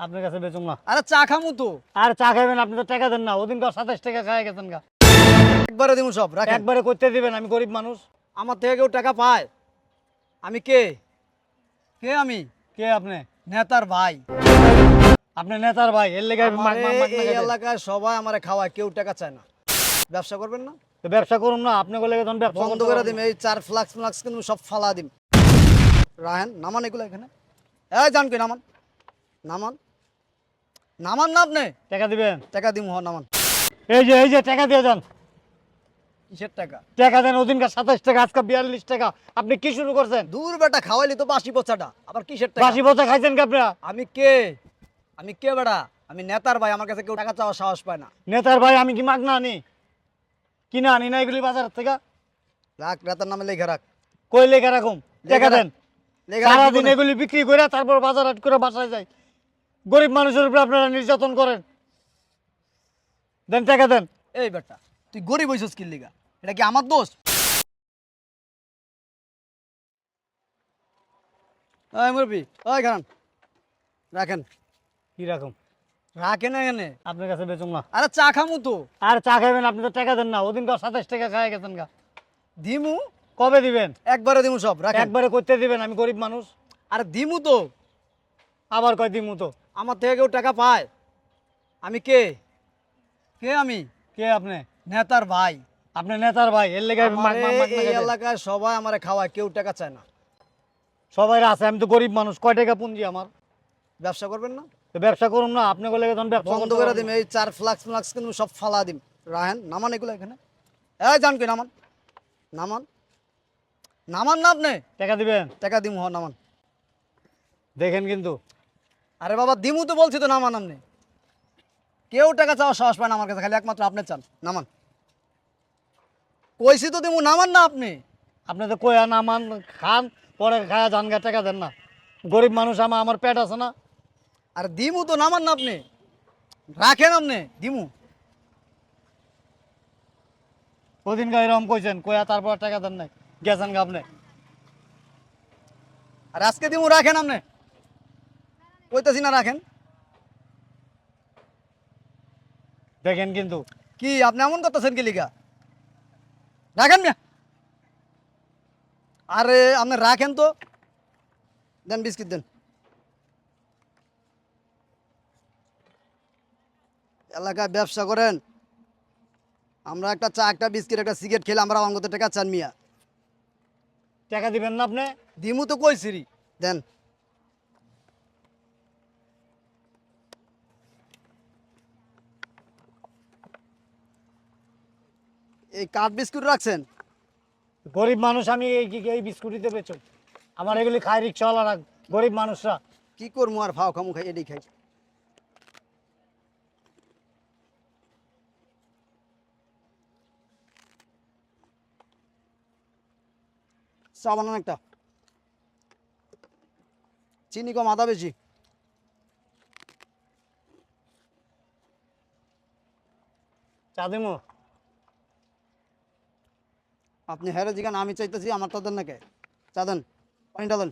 আপনার কাছে বেচুম না। আরে চা খামু তো। আর চা খাইবেন? আপনি তো টাকা দেন না। ওদিন 27 টাকা খাই গেছেন গা। একবারে দিমু সব রাখেন। একবারে করতে দিবেন, আমি গরিব মানুষ। আমার থেকে কেউ টাকা পায়? আমি কে? কে আমি? কে আপনি? নেতার ভাই। আপনি নেতার ভাই, এর লেগে আমারে এই এলাকায় সবাই আমারে খাওয়ায়, কেউ টাকা চায় না। ব্যবসা করবেন না? ব্যবসা করুন না, আপনি বলে তখন ব্যবসা বন্ধ করতে করে পারবেন দিম। না। এই 4 ফ্লাক্স ফ্লাক্স কিন্তু সব ফালা দিম। রাহেন নামান এগুলো এখানে। এই জান কই নামান। নামান। নামান না আপনি। টাকা দিবেন? টাকা দিমু নামান। এই যে টাকা দিয়ে যান। কিসের টাকা? টাকা দেন। ওদিনকার 27 টাকা, আজকে 42 টাকা। আপনি কি শুরু করছেন? দূর বেটা, খাওয়াইলি তো বাসি পচাটা, আবার কিসের টাকা? বাসি পচা খাইছেন কি আপনারা? আমি কে? আমি কে বেটা? আমি নেতার ভাই, আমার কাছে কেউ টাকা চাওয়ার সাহস পায় না। নেতার ভাই, আমি কি মাগনা আনি? কিনা আনি না এগুলি বাজার থেকে? রাখ, নেতার নামে লেখা রাখ। কই লেখা রাখুন? টাকা দেন। লেখা রাখ সারাদিন জীবনে। এগুলি বিক্রি করে তারপর বাজার হাট করে বাসায় যায়। গরিব মানুষের উপরে আপনারা নির্যাতন করেন। দেন, টাকা দেন। এই বেটা, তুই গরিব হইছিস কি লিগা? এটা কি আমার দোষ? ওই মুরব্বি, ওই খান রাখেন। কি রকম? রাখেন এখানে। আপনার কাছে বেচুম না। আরে চা খামু তো। আর চা খাইবেন? আপনি তো টাকা দেন না। ওদিন 27 টাকা খাই গেছেন গা। দিমু। কবে দিবেন? একবারে দিমু সব রাখেন। একবারে করতে দিবেন, আমি গরিব মানুষ। আরে দিমু তো। আবার কয় দিমু তো? আমার থেকে কেউ টাকা পায়? আমি কে? কে আমি? কে আপনি? নেতার ভাই। আপনি নেতার ভাই, এর লেগে আমারে এই এলাকায় সবাই আমারে খাওয়ায়, কেউ টাকা চায় না। সবাই আছে, আমি তো গরিব মানুষ। কয় টাকা পুঁজি আমার? ব্যবসা করবেন না? তো ব্যবসা করুন না, আপনি বলে তখন ব্যবসা বন্ধ করতে করে পারবেন দিম। না। এই 4 ফ্লাক্স ফ্লাক্স কিন্তু সব ফালা দিম। রাহেন নামান এগুলো এখানে। এই জান কই নামান। নামান। নামান না আপনি। টাকা দিবেন? টাকা দিমু নামান। দেখেন কিন্তু। আরে বাবা দিমু তো বলছি তো, নামান আপনি। কেউ টাকা চাওয়ার সাহস পায় না আমার কাছে, খালি একমাত্র আপনি চান। নামান। কইছি তো দিমু, নামান না আপনি। আপনি তো কয়া নামান, খান, পরে খায়া যান গা, টাকা দেন না। গরিব মানুষ, আমার পেট আছে না। আর দিমু তো, নামান না আপনি। রাখেন আপনি, দিমু। ওদিন গা এরকম কইছেন, কয়া তারপর টাকা দেন নাই, গেছেন গা আপনি। আর আজকে দিমু, রাখেন আপনি। কইতাছি না রাখেন। দেখেন কিন্তু। কি আপনি এমন করতেছেন কি লিগা? রাখেন মিয়া। আরে আপনি রাখেন তো। দেন বিস্কিট দেন। এলাকায় ব্যবসা করেন, আমরা একটা চা, একটা বিস্কিট, একটা সিগারেট খেলে আমরা অঙ্গত টাকা চান মিয়া। টাকা দিবেন না আপনি? দিমু তো কইছিরি। দেন। এই কাঠ বিস্কুট রাখছেন? গরিব মানুষ আমি, এই বিস্কুটিতে বেচো। আমার এগুলি খায় রিক্সাওয়ালারা, গরিব মানুষরা। কি করবো আর, ভাও খামু খাই, এটাই খাই। চা বানান একটা। চিনি কম, আদা বেশি। চা দিমু? আপনি হেরে জিগান, আমি চাইতেছি, আমার তো দেন না কে। চা দেন, পানিটা দেন।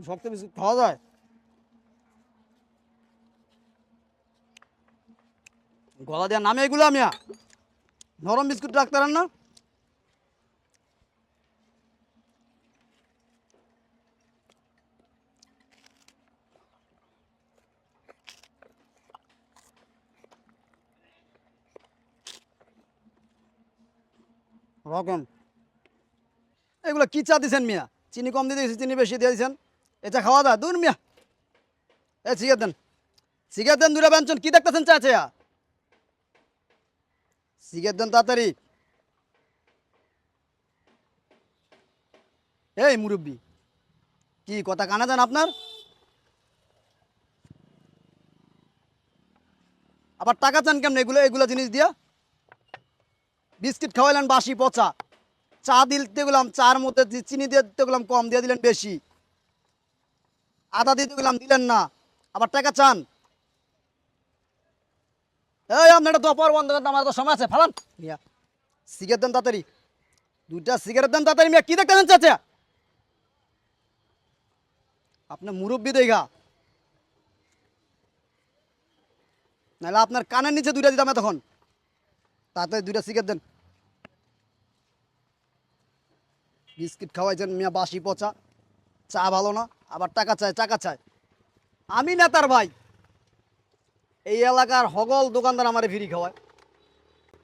শক্ত বিস্কুট খাওয়া যায়? গলা দেওয়ার নামে এগুলো আমিয়া। নরম বিস্কুট রাখতে পারেন না? রকম এগুলো কি চা দিছেন মিয়া? চিনি কম দিয়ে দিয়েছি, চিনি বেশি দিয়ে দিয়েছেন। এটা খাওয়া দাওয়া দূর মিয়া। এ সিগারেট দেন, সিগারেট দেন, দুটা ব্যঞ্জন কি দেখতেছেন চা চেয়া? সিগারেট দেন তাড়াতাড়ি। এই মুরব্বি, কি কথা কানা যান আপনার? আবার টাকা চান কেমন এগুলো এগুলো জিনিস দিয়া? বিস্কিট খাওয়াইলেন বাসি পচা, চা দিতে গেলাম চার মধ্যে চিনি দিয়ে দিতে গেলাম কম, দিয়ে দিলেন বেশি, আদা দিতে গেলাম দিলেন না, আবার টাকা চান। এই আপনার তো অপর বন্ধ করতে আমার তো সময় আছে, ফালান মিয়া। সিগারেট দেন তাড়াতাড়ি, দুইটা সিগারেট দেন তাড়াতাড়ি মিয়া। কি দেখতেছেন চাচা? আপনার মুরব্বী দেখা, নাহলে আপনার কানের নিচে দুইটা দিতাম তখন। তাড়াতাড়ি 2টা সিগারেট দেন। বিস্কিট খাওয়াইছেন মিয়া বাসি পচা, চা ভালো না, আবার টাকা চায় টাকা চায়। আমি নেতার ভাই, এই এলাকার হগল দোকানদার আমারে ফ্রি খাওয়ায়।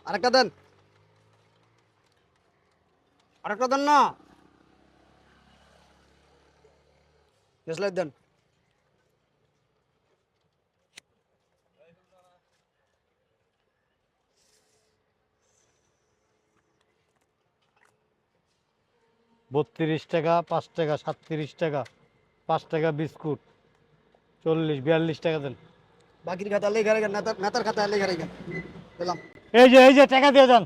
আরেকটা দেন, আরেকটা দেন না, লাইট দেন। বত্রিশ টাকা, 5 টাকা, 37 টাকা, 5 টাকা বিস্কুট, 40, 42 টাকা দেন। বাকির খাতা লেখা রেখেন, নেতার খাতা লেখা রেখেন। পেলাম। এই যে টাকা দিয়ে যান।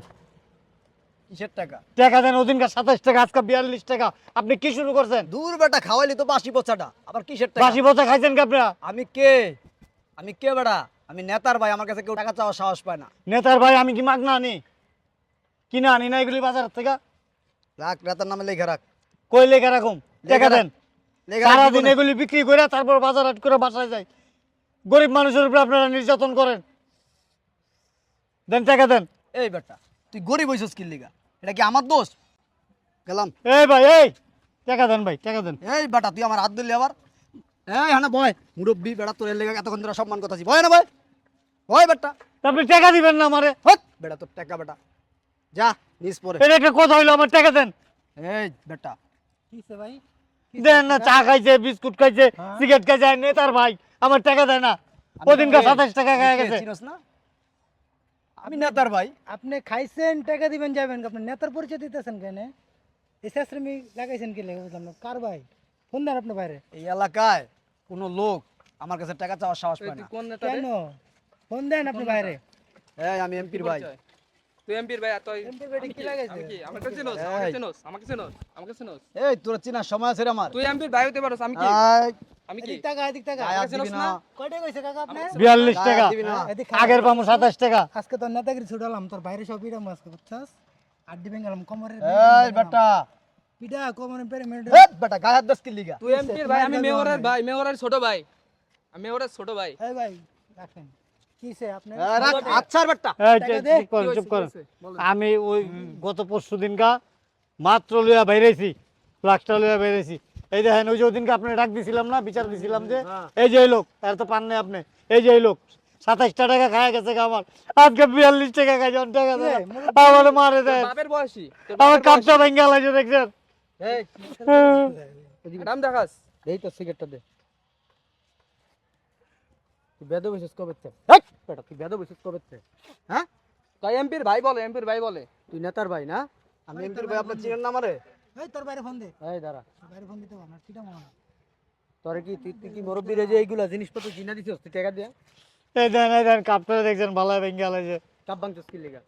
কিসের টাকা? টাকা দেন। ওদিনকার 27 টাকা, আজকে 42 টাকা। আপনি কি শুরু করছেন? দূর বেটা, খাওয়াইলি তো বাসি পচাটা, আবার কিসের টাকা? বাসি পচা খাইছেন কি আপনারা? আমি কে? আমি কে বেটা? আমি নেতার ভাই, আমার কাছে কেউ টাকা চাওয়ার সাহস পায় না। নেতার ভাই, আমি কি মাগনা আনি? কিনা আনি না এগুলি বাজার থেকে? রাখ, নেতার নামে লেখা রাখ। কই লেখা রাখুন? টাকা দেন। লেখা রাখ সারাদিন জীবনে। এগুলি বিক্রি করে তারপর বাজার হাট করে বাসায় যাই। গরিব মানুষের উপরে আপনারা নির্যাতন করেন। দেন, টাকা দেন। এই বেটা, তুই গরিব হইছিস কি লিগা? এটা কি আমার দোষ? গেলাম। এই ভাই, এই টাকা দেন ভাই, টাকা দেন। এই বেটা, তুই আমার হাত ধরলি আবার? এই হ্যাঁ বয়, মুরব্বী বেটা, তোর লেগা এতক্ষণ ধরে সম্মান কথা বয় না বয়, বয় বেটা। তা আপনি টাকা দিবেন না আমারে? হট বেটা, তোর টাকা বেটা, যা নিস পরে। এটা একটা কথা হইলো? আমার টাকা দেন। এই বেটা, কিসে ভাই? দেন না, চা খাইছে, বিস্কুট খাইছে, সিগারেট খাইছে, আর নেতার ভাই আমার টাকা দেয় না। ওদিনকার 27 টাকা খাই গেছে। চিনস না? আমি নেতার ভাই। আপনি খাইছেন, টাকা দিবেন, যাবেন, আপনি নেতার পরিচয় দিতেছেন কেন? এই শাস্ত্রমি লাগাইছেন কি লেগে বুঝলাম না। কার ভাই? ফোন দেন আপনি বাইরে। এই এলাকায় কোনো লোক আমার কাছে টাকা চাওয়ার সাহস পায় না। কেন? ফোন দেন আপনি বাইরে। এই আমি এমপির ভাই। তুই এমপির ভাই, তুই এমপির ভাই কি লাগাইছে? আমি কি আমাকে চিনোস? এই। আমাকে চিনোস? আমাকে চিনোস? আমাকে চিনোস? এই তোর চিনার সময় আছে রে আমার। তুই এমপির ভাই হতে পারোস, আমি কি? এই, আমি কি? এদিক টাকা, এদিক টাকা। গায়ে হাত চিনস দিবি না? না। কয়টা কইছে কাকা আপনি? 42 গায়ে টাকা। হাত দিবি না। এদিক আগের পামো 27 টাকা। আজকে তোর নেতাগিরি ছুটালাম, তোর বাইরে সব পিড়া মাছ বুঝছস? আড্ডি বেঙ্গালাম কোমরের। এই বেটা, পিড়া কোমরের পেরে মেরে। এই বেটা, গায়ে হাত দাস কি লিগা? তুই এমপির ভাই, আমি মেয়রের ভাই, মেয়রের ছোট ভাই। আমি মেয়রের ছোট ভাই। এই ভাই রাখেন। কিসে আপনি? এই রাখ, আচ্ছা বেটা। এই টাকা চুপ দে। করেন, কি চুপ করেন। হয়েছে? বলো। আমি ওই গত পরশু দিনকা মাত্র লইয়া বাইরেছি, ফ্লাক্সটা লইয়া বাইরেছি। এই দেখেন, ওই যে ওদিনকে আপনি ডাক দিছিলাম না, বিচার দিছিলাম যে, এই যে এই লোক, আর তো পান নাই আপনি, এই যে এই লোক 27 টাকা খায় গেছে গা আমার, আজকে 42 টাকা খাই, যখন টাকা দেয় না, আমার মারে তোর দেয়, বাপের বয়সী। তোর আমার বাপের কাপটা বয়সী। ভেঙে লাগছে দেখছেন। এই নাম দেখাস? দেই তো সিগারেটটা দে। তুই বেদ বসিস কবে থেকে? বেটা, তুই বেদ বসিস কবে থেকে? হ্যাঁ, তুই এমপির ভাই বলে, এমপির ভাই বলে। তুই নেতার ভাই না? আমি এমপির ভাই, আপনার চিনেন না আমারে? এই তোর বাইরে ফোন দে। এই দাঁড়া, বাইরে ফোন দিতে পারনা, কিটা মনে হয়? তোরে কি তুই কি মুরব্বীর যে এইগুলা জিনিসপত্র কিনা দিছিস, তুই টাকা দিয়ে? এই দেন কাপটা দেখছেন, ভালো ভেঙে লাগছে। কাপ ভাঙছিস কি লিগা?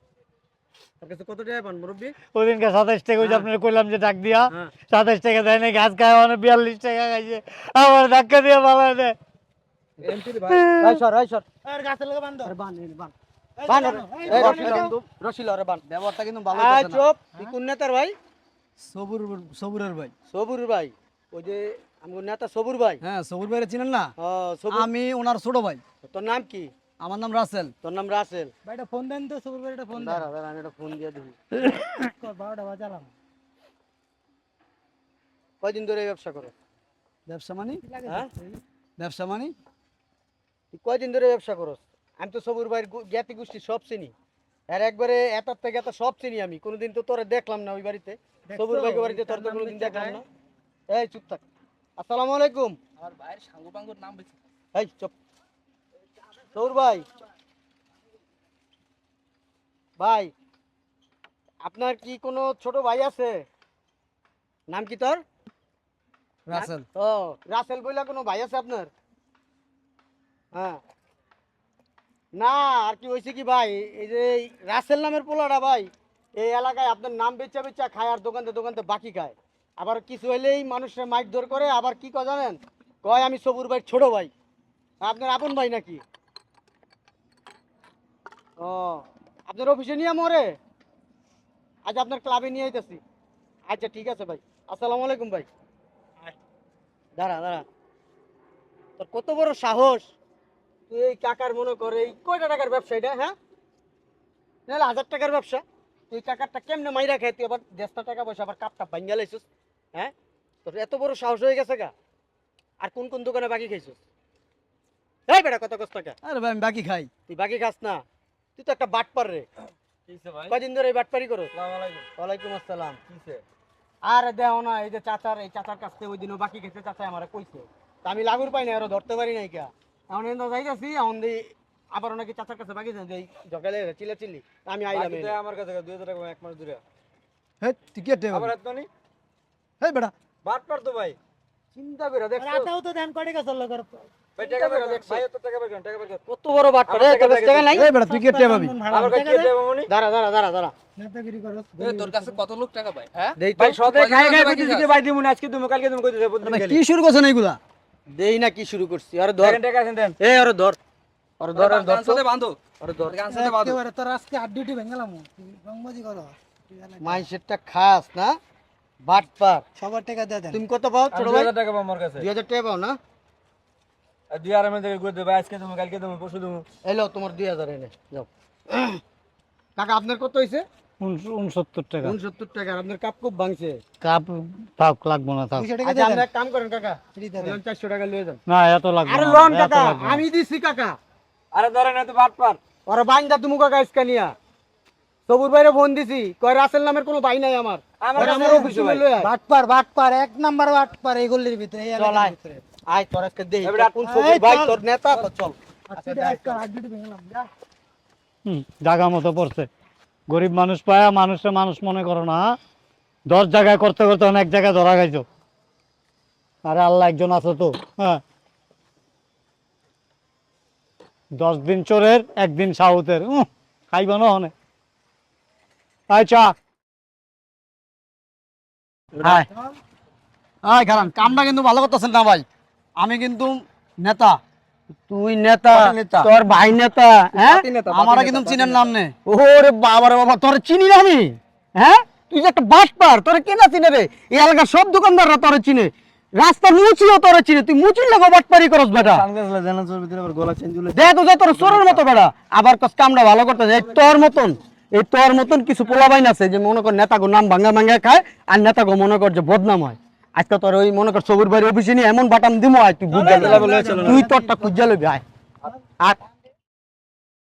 তোর কাছে কত টাকা পান মুরব্বী? ওদিনকে 27 টাকা, ওই যে আপনার কইলাম যে ডাক দিয়া, হ্যাঁ। 27 টাকা দেয় না, গাছ খায়, মানে 42 টাকা খাইছে, আমার ধাক্কা দিয়ে ভালো দেয়। এমপির ভাই। এই সর, এই সর। আর গাছের লাগা বান্ধ। আরে বান, এই বান। এই বান দাঁড়াও, ওরে। এই এই দাঁড়াও, রশি দাঁড়াও। লও, রশি লও রে বান। ব্যবহারটা কিন্তু ভালো আয় করছে না। চুপ, তুই কোন নেতার ভাই? সবুরের ভাই। সবুর ভাই, ওই যে আমার নেতা সবুর ভাই। হ্যাঁ, সবুর ভাইরে চিনেন না? ও, সবুর। আমি ওনার ছোট ভাই। তোর নাম কি? আমার নাম রাসেল। তোর নাম রাসেল। ভাইটা ফোন দেন তো, সুবর ভাইটা ফোন দেন। দাঁড়া দাঁড়া, আমি একটা ফোন দিয়ে দিই। 12টা বাজালাম। কয়দিন ধরে এই ব্যবসা করো? ব্যবসা মানে? কি লাগে হ্যাঁ? তুই? ব্যবসা মানে? তুই কয়দিন ধরে ব্যবসা করস? আমি তো সবুর ভাইয়ের জ্ঞাতি গোষ্ঠী সব চিনি। আর একবারে এতার থেকে এত সব চিনি আমি। কোনোদিন তো তোরে দেখলাম না ওই বাড়িতে। দেখছো? সবুর ভাইকে বাড়িতে তোর তো তার নাম কোনোদিন বেচে দেখলাম খায়। না। এই চুপ থাক। আসসালামু আলাইকুম। আমার ভাইয়ের সাঙ্গু পাঙ্গুর নাম বেশি। এই চুপ। সবুর ভাই, ভাই আপনার কি কোনো ছোট ভাই আছে? নাম কি তোর? রাসেল। ও, রাসেল বইলা কোনো ভাই আছে আপনার? হ্যাঁ। না, আর কি হয়েছে কি ভাই, এই যে এই রাসেল নামের পোলাটা ভাই এই এলাকায় আপনার নাম বেচা বেচা খায়, আর দোকানতে দোকানতে বাকি খায়। আবার কিছু হইলেই মানুষের মাইর করে, আবার কি কয় জানেন, কয় আমি সবুর ভাই ছোট ভাই। আপনার আপন ভাই নাকি? ও, আপনার অফিসে নিয়ে মরে? আচ্ছা, আপনার ক্লাবে নিয়ে আইতেছি। আচ্ছা ঠিক আছে ভাই, আসসালামু আলাইকুম ভাই। দাঁড়া দাঁড়া, তোর কত বড় সাহস, তুই এই কাকার মনে করে এই কয়টা টাকার ব্যবসা এটা, হ্যাঁ নাহলে 1000 টাকার ব্যবসা, তুই কাকারটা কেমনে মাইরা খাই, তুই আবার 1.5 টাকা পয়সা আবার কাপটা ভাঙ্গা লাইছিস, হ্যাঁ তোর এত বড় সাহস হয়ে গেছে গা। আর কোন কোন দোকানে বাকি খাইছিস? এই বেটা কত কষ্ট টাকা আরে ভাই আমি বাকি খাই। তুই বাকি খাস না, তুই তো একটা বাটপার রে। কয়দিন ধরে এই বাটপারি করো? ওয়ালাইকুম আসসালাম। আর দেও না, এই যে চাচার, এই চাচার কাছ থেকে ওই দিনও বাকি খেতে চাচা আমারে কইছে, তা আমি লাগুর পাই না, আরো ধরতে পারি নাই কা। এখন এনে যাইতাছি, এখন দি আবার নাকি চাচার কাছে বাকি দেন, এই জগালে চিল্লা চিল্লি, আমি আইলাম। আমার কাছে 2000 টাকা এক মাস ধরে। হে তুই কে টেবা আবার এত নি হে বেটা বাট পার তো ভাই। চিন্তা করে দেখছো রাতাও তো দেন কয় টাকা চললো কর ভাই টাকা বের কর, ভাই এত টাকা বের কর, টাকা বের কর। কত বড় বাটপার, এই তোর কাছে টাকা নাই? এই বেটা তুই কে টেবাবি? আমার কাছে কে দেব মনি? দাঁড়া দাঁড়া দাঁড়া দাঁড়া, নেতাগিরি করো এ, তোর কাছে কত লোক টাকা পায় হ্যাঁ? দেই তো। ভাই সদে কয়দিন খাই খাই বাকি কইতেছি খাস? যে ভাই দিমু না, আজকে দিমু কালকে দিমু কইতেছে প্রতিদিন ভাই খালি। কি শুরু করছেন এইগুলা? দেই না কি শুরু করছি, আরে ধর, দেখেন টাকা আছেন দেন। এই আরে ধর, আরে ধর, আরে ধর গান তো। সাথে বাঁধো, আরে ধর, গান সাথে বাঁধো। একেবারে তোর আজকে আড্ডিটি ভেঙালাম রংবাজি করো মাইসেরটা খাস না বাটপার। সবার টাকা দিয়ে দেন তুমি কত পাও আর ছোট ভাই? 2000 টাকা পাবো আমার কাছে। 2000 টাকা পাও না? আর 2000 এর টাকা কই দেব, ভাই আজকে দিমু কালকে দিমু পরশু দিমু। এলো তোমার 2000 এনে যাও। কাকা আপনার কত হইছে? 69 টাকা। 69 টাকা। আর আপনার কাপ খুব ভাঙছে। কাপ থাক, লাগবো না থাক। 200 টাকা আচ্ছা দিয়ে আপনি দেন এক কাম করেন কাকা, ফ্রি দিয়ে দেন 400 টাকা লয়ে যান। না এত লাগবে আরে না, লোন এত কাকা, লাগবে না। আমি দিছি কাকা। আরে ধরেন এত বাট পার। ওরা বাইন্দা তুমি কাকা ইসকানিয়া। সবুর ভাইরে ফোন দিছি, কয় রাসেল নামের কোনো ভাই নাই আমার। আমার ওরা কাছে আমার আছে অফিসে ভাই। লয়ে আয়। বাটপার এক নাম্বার বাটপার এই গল্লির ভিতরে এই চল এলাকার আয়। ভিতরে আয় তোর আজকে দেই। এবারে কোন সবুর ভাই তোর নেতা তো চল। আড্ডিটি ভেঙালাম যা জায়গা মতো পড়ছে। গরিব মানুষ পায়া মানুষে মানুষ মনে করো না, 10 জায়গায় করতে করতে অনেক জায়গায় ধরা খাইছো। আরে আল্লাহ একজন আছে তো, হ্যাঁ 10 দিন চোরের 1 দিন সাউথের, খাইবা না অনেক। আচ্ছা আয় আয় খারান, কামটা কিন্তু ভালো করতেছেন না ভাই। আমি কিন্তু নেতা, তুই নেতা, পার্টি নেতা। তোর ভাই নেতা, হ্যাঁ? পার্টি নেতা, আমারা পার্টি কিন্তু নেতা, চিনেন পার্টি নাম নে। ওরে বাবা রে বাবা, তোর চিনি না আমি, হ্যাঁ? তুই যে একটা বাটপার, তোর কে না চিনে রে? এই এলাকার সব দোকানদাররা তোরে চিনে, রাস্তা মুচিও তোরে চিনে, তুই মুচির লাগো বাটপারি করস বেটা। সানগ্লাস জানা তোর ভিতরে আবার গলা চেঞ্জ হলো। দেখ তো যে তোর চোরের মতো বেটা, আবার কস কামটা ভালো করতে এই তোর মতন কিছু পোলাবাইন আছে যে মনে কর নেতাগো নাম ভাঙ্গা ভাঙ্গা খায়, আর নেতাগো মনে কর যে বদনাম হয়। আজকে তোর ওই মনে কর সবুর ভাইয়ের অফিসে নিয়ে এমন বাটাম দিমো, আয় তুই বুঝা লবি, তুই তোরটা খুঁজা লবি, আয় আয়।